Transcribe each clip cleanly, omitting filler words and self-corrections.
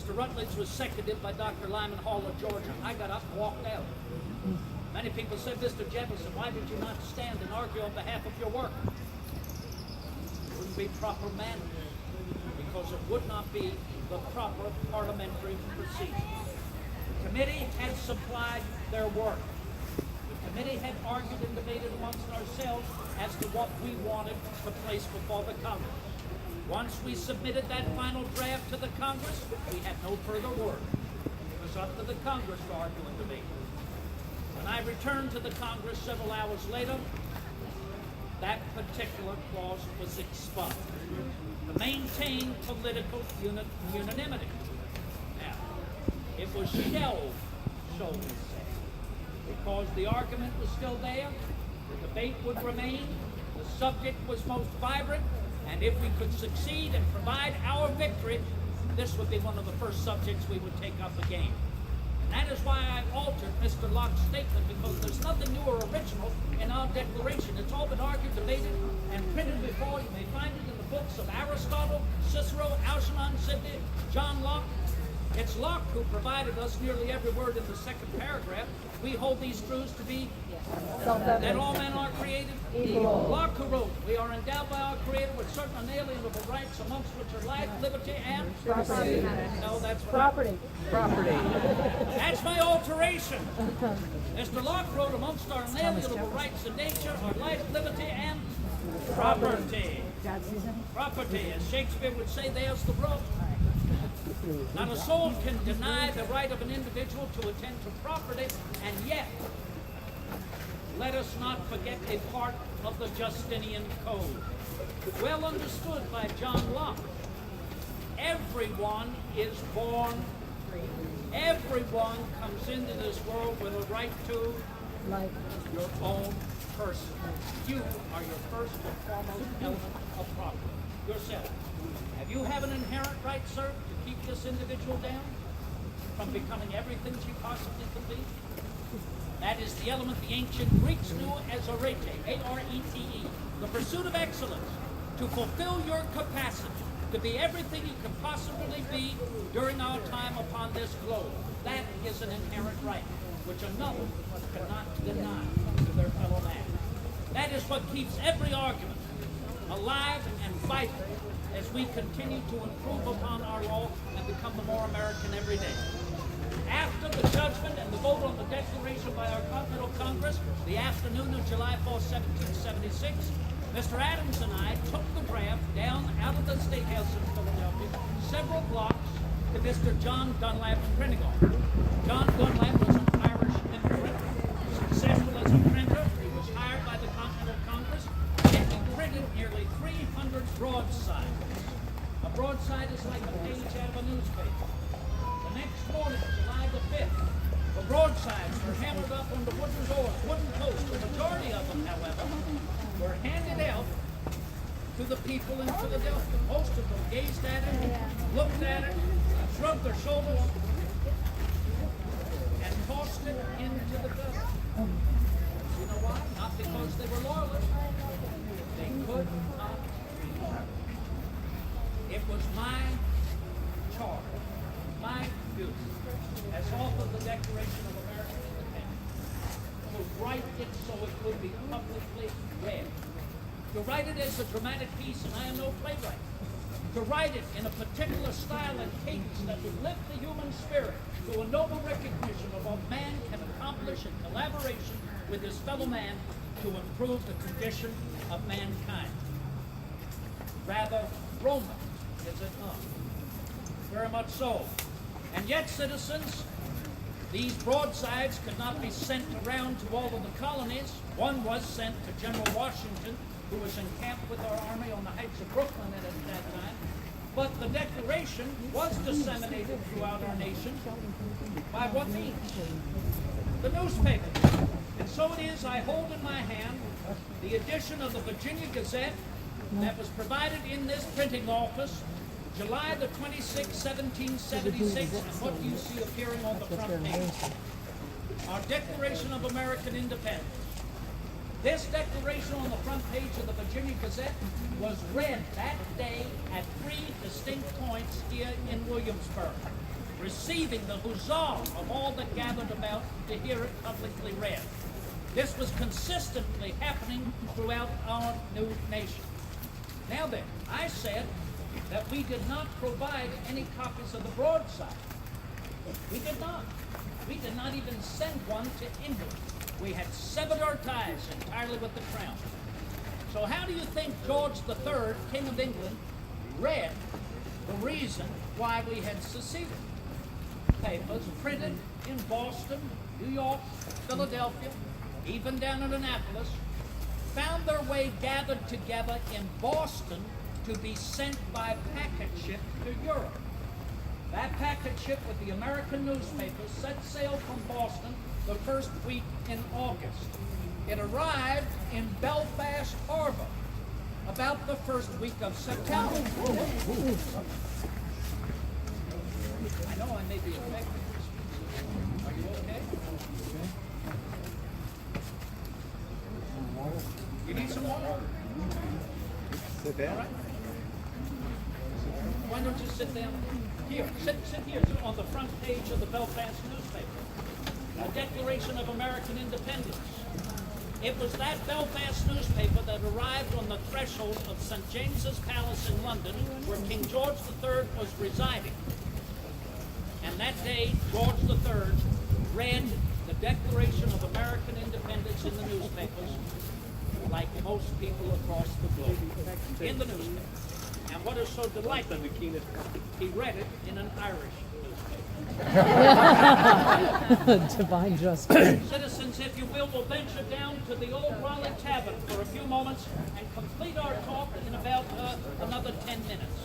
Mr. Rutledge was seconded by Dr. Lyman Hall of Georgia. I got up and walked out. Many people said, Mr. Jefferson, why did you not stand and argue on behalf of your work? It wouldn't be proper manners, because it would not be the proper parliamentary procedure. The committee had supplied their work. The committee had argued and debated amongst ourselves as to what we wanted to place before the Congress. Once we submitted that final draft to the Congress, we had no further work. It was up to the Congress to argue and debate. When I returned to the Congress several hours later, that particular clause was expunged to maintain political unanimity. Now, it was shelved, so we say, because the argument was still there, the debate would remain, the subject was most vibrant, and if we could succeed and provide our victory, this would be one of the first subjects we would take up again. And that is why I altered Mr. Locke's statement, because there's nothing new or original in our declaration. It's all been argued, debated, and printed before. You may find it in the books of Aristotle, Cicero, Algernon, Sidney, John Locke. It's Locke who provided us nearly every word in the second paragraph. We hold these truths to be that all men are created equal. Locke who wrote, we are endowed by our Creator with certain unalienable rights, amongst which are life, liberty, and property. No, that's property. Property. That's my alteration. Mr. Locke wrote, amongst our unalienable rights in nature are life, liberty, and property. Property, as Shakespeare would say, there's the rub. Not a soul can deny the right of an individual to attend to property, and yet, let us not forget a part of the Justinian Code, well understood by John Locke. Everyone is born free. Everyone comes into this world with a right to life. Your own person. You are your first and foremost element of property. Yourself. Have you have an inherent right, sir, to keep this individual down from becoming everything she possibly could be? That is the element the ancient Greeks knew as arete, A-R-E-T-E, the pursuit of excellence, to fulfill your capacity, to be everything you can possibly be during our time upon this globe. That is an inherent right, which another cannot deny to their fellow man. That is what keeps every argument alive and vital as we continue to improve upon our law and become the more American every day. After the judgment and the vote on the declaration by our Continental Congress, the afternoon of July 4, 1776, Mr. Adams and I took the draft down out of the State House in Philadelphia, several blocks, to Mr. John Dunlap's printing office. John Dunlap was an Irish immigrant, successful as a printer. He was hired by the Continental Congress, and he printed nearly 300 broadsides. A broadside is like a page out of a newspaper. The next morning, July the 5th, the broadsides were hammered up on the wooden post. The majority of them, however, were handed out to the people in Philadelphia. Most of them gazed at it, looked at it, shrugged their shoulders, and tossed it into the dust. You know why? Not because they were loyalists. They could not be loyal. It was my charge, my duty, as author of the Declaration of American Independence, to write it so it could be publicly read. To write it as a dramatic piece, and I am no playwright. To write it in a particular style and cadence that would lift the human spirit to a noble recognition of what man can accomplish in collaboration with his fellow man to improve the condition of mankind. Rather Roman, is it not? Very much so. And yet, citizens, these broadsides could not be sent around to all of the colonies. One was sent to General Washington, who was encamped with our army on the heights of Brooklyn at that time. But the Declaration was disseminated throughout our nation. By what means? The newspaper. And so it is, I hold in my hand the edition of the Virginia Gazette that was provided in this printing office July the 26th, 1776, and what you see appearing on the front page. Our Declaration of American Independence. This declaration on the front page of the Virginia Gazette was read that day at 3 distinct points here in Williamsburg, receiving the huzzah of all that gathered about to hear it publicly read. This was consistently happening throughout our new nation. Now then, I said that we did not provide any copies of the broadside. We did not. We did not even send one to England. We had severed our ties entirely with the crown. So how do you think George III, King of England, read the reason why we had seceded? Papers printed in Boston, New York, Philadelphia, even down in Annapolis, found their way gathered together in Boston to be sent by packet ship to Europe. That packet ship with the American newspapers set sail from Boston the first week in August. It arrived in Belfast Harbor about the first week of September. I know I may be affected. Are you okay? You need some water? Sit down. All right. Why don't you sit down here? Sit here on the front page of the Belfast newspaper. A Declaration of American Independence. It was that Belfast newspaper that arrived on the threshold of St. James's Palace in London, where King George III was residing. And that day, George III read the Declaration of American Independence in the newspapers, like most people across the globe, in the newspaper. And what is so delightful, he read it in an Irish newspaper. Divine justice. Citizens, if you will venture down to the old Raleigh Tavern for a few moments and complete our talk in about another 10 minutes.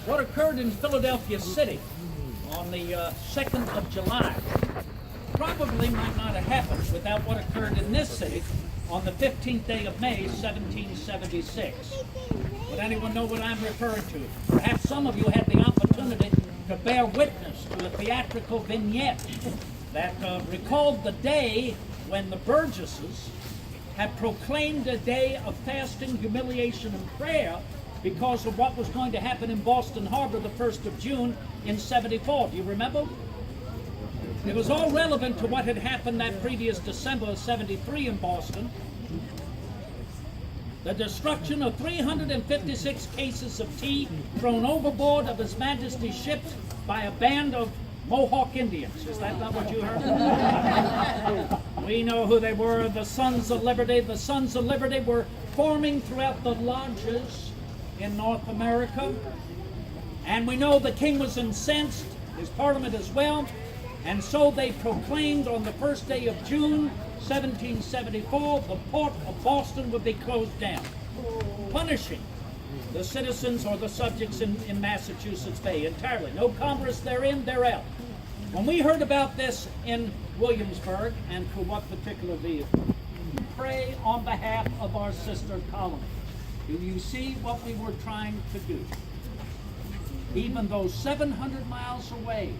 What occurred in Philadelphia City on the 2nd of July probably might not have happened without what occurred in this city on the 15th day of May, 1776. Would anyone know what I'm referring to? Perhaps some of you had the opportunity to bear witness to a theatrical vignette that recalled the day when the Burgesses had proclaimed a day of fasting, humiliation, and prayer because of what was going to happen in Boston Harbor the 1st of June in 74. Do you remember? It was all relevant to what had happened that previous December of 73 in Boston. The destruction of 356 cases of tea thrown overboard of His Majesty's ships by a band of Mohawk Indians. Is that not what you heard? We know who they were, the Sons of Liberty. The Sons of Liberty were forming throughout the lodges in North America. And we know the king was incensed, his parliament as well. And so they proclaimed on the first day of June, 1774, the port of Boston would be closed down, punishing the citizens or the subjects in Massachusetts Bay entirely. No commerce therein, they're out. When we heard about this in Williamsburg, and for what particular vehicle, pray on behalf of our sister colony. Do you see what we were trying to do? Even though 700 miles away,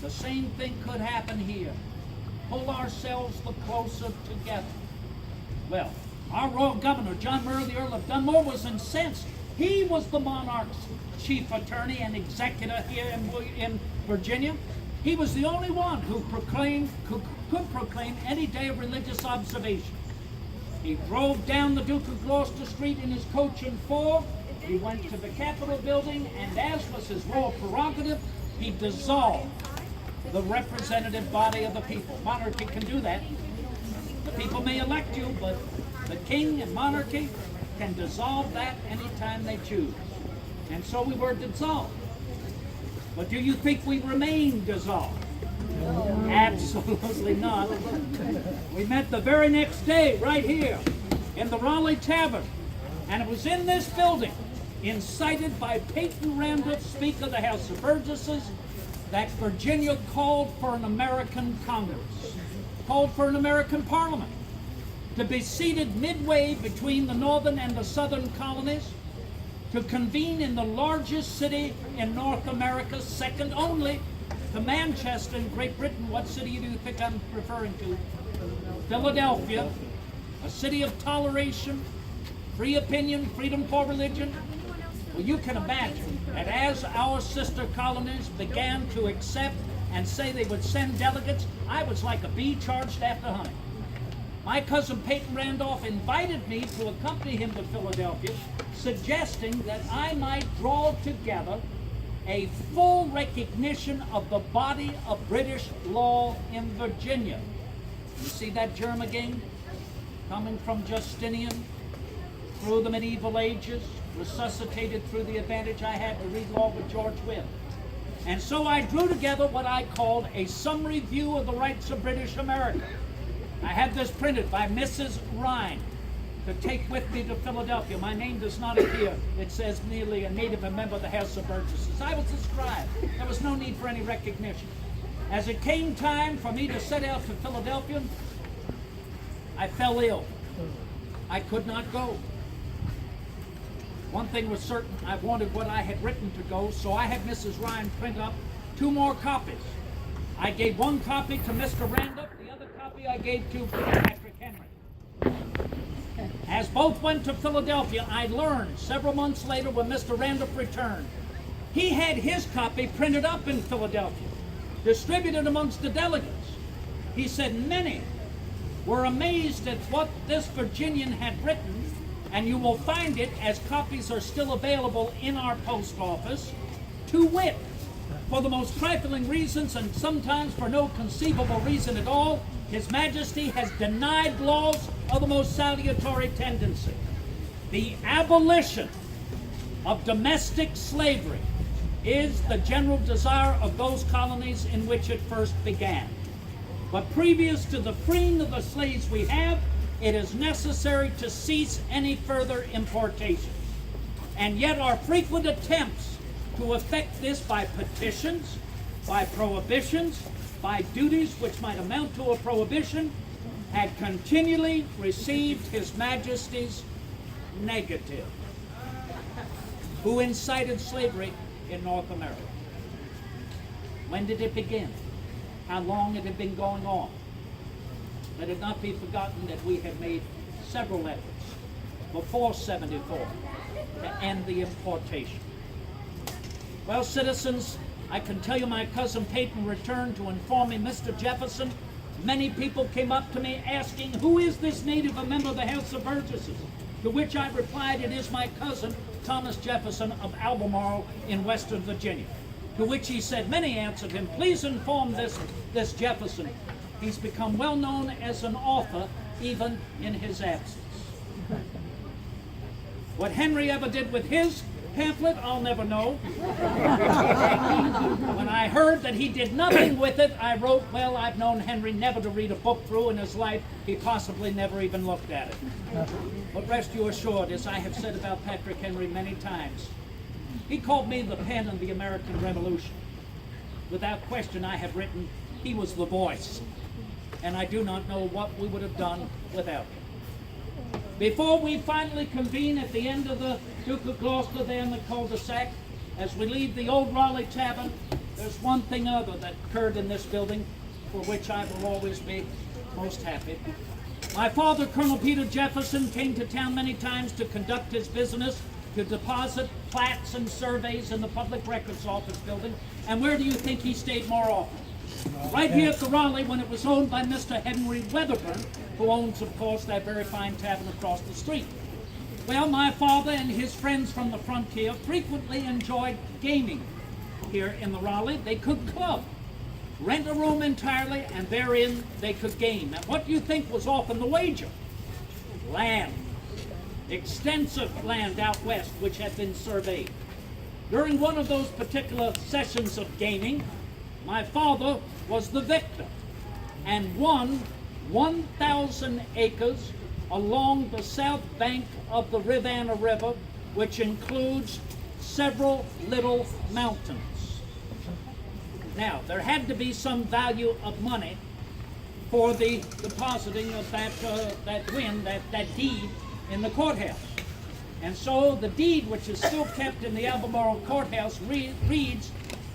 the same thing could happen here. Pull ourselves the closer together. Well, our royal governor, John Murray, the Earl of Dunmore, was incensed. He was the monarch's chief attorney and executor here in Virginia. He was the only one who could proclaim any day of religious observation. He drove down the Duke of Gloucester Street in his coach and four. He went to the Capitol building, and as was his royal prerogative, he dissolved the representative body of the people. Monarchy can do that. The people may elect you, but the king and monarchy can dissolve that anytime they choose. And so we were dissolved. But do you think we remain dissolved? No. Absolutely not. We met the very next day right here in the Raleigh Tavern. And it was in this building, incited by Peyton Randolph, Speaker of the House of Burgesses, that Virginia called for an American Congress, called for an American Parliament, to be seated midway between the northern and the southern colonies, to convene in the largest city in North America, second only to Manchester in Great Britain. What city do you think I'm referring to? Philadelphia, a city of toleration, free opinion, freedom for religion. Well, you can imagine that as our sister colonies began to accept and say they would send delegates, I was like a bee charged after honey. My cousin Peyton Randolph invited me to accompany him to Philadelphia, suggesting that I might draw together a full recognition of the body of British law in Virginia. You see that germ again? Coming from Justinian, through the medieval ages, resuscitated through the advantage I had to read law with George Wynne. And so I drew together what I called a summary view of the rights of British America. I had this printed by Mrs. Rhine to take with me to Philadelphia. My name does not appear. It says merely a native and member of the House of Burgesses. I was a scribe. There was no need for any recognition. As it came time for me to set out to Philadelphia, I fell ill. I could not go. One thing was certain, I wanted what I had written to go, so I had Mrs. Ryan print up 2 more copies. I gave one copy to Mr. Randolph, the other copy I gave to Patrick Henry. As both went to Philadelphia, I learned several months later when Mr. Randolph returned, he had his copy printed up in Philadelphia, distributed amongst the delegates. He said many were amazed at what this Virginian had written, and you will find it, as copies are still available in our post office, to wit, for the most trifling reasons and sometimes for no conceivable reason at all, His Majesty has denied laws of the most salutary tendency. The abolition of domestic slavery is the general desire of those colonies in which it first began. But previous to the freeing of the slaves we have, it is necessary to cease any further importation. And yet our frequent attempts to effect this by petitions, by prohibitions, by duties which might amount to a prohibition, had continually received His Majesty's negative. Who incited slavery in North America? When did it begin? How long it had been going on? Let it not be forgotten that we had made several efforts before '74 to end the importation. Well, citizens, I can tell you my cousin Peyton returned to inform me, Mr. Jefferson, many people came up to me asking, who is this native, a member of the House of Burgesses? To which I replied, it is my cousin, Thomas Jefferson of Albemarle in Western Virginia. To which he said, many answered him, please inform this Jefferson. He's become well known as an author, even in his absence. What Henry ever did with his pamphlet, I'll never know. When I heard that he did nothing with it, I wrote, well, I've known Henry never to read a book through in his life. He possibly never even looked at it. But rest you assured, as I have said about Patrick Henry many times, he called me the pen of the American Revolution. Without question, I have written, he was the voice. And I do not know what we would have done without him. Before we finally convene at the end of the Duke of Gloucester there in the cul-de-sac, as we leave the old Raleigh Tavern, there's one thing other that occurred in this building for which I will always be most happy. My father, Colonel Peter Jefferson, came to town many times to conduct his business, to deposit plats and surveys in the Public Records Office building. And where do you think he stayed more often? Right here at the Raleigh, when it was owned by Mr. Henry Weatherburn, who owns, of course, that very fine tavern across the street. Well, my father and his friends from the frontier frequently enjoyed gaming here in the Raleigh. They could club, rent a room entirely, and therein they could game. And what do you think was often the wager? Land. Extensive land out west, which had been surveyed. During one of those particular sessions of gaming, my father was the victor and won 1,000 acres along the south bank of the Rivanna River, which includes several little mountains. Now, there had to be some value of money for the depositing of that deed in the courthouse. And so the deed, which is still kept in the Albemarle courthouse, reads,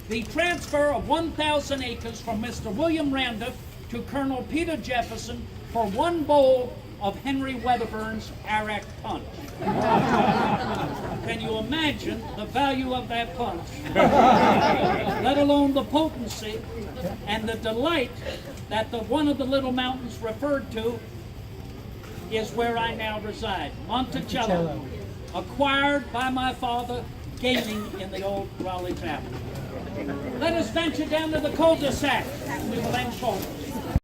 the transfer of 1,000 acres from Mr. William Randolph to Colonel Peter Jefferson for one bowl of Henry Weatherburn's Arak punch. Can you imagine the value of that punch? Let alone the potency and the delight that one of the little mountains referred to is where I now reside, Monticello, acquired by my father, gaming in the old Raleigh Tavern. Let us venture down to the cul-de-sac. We will then close.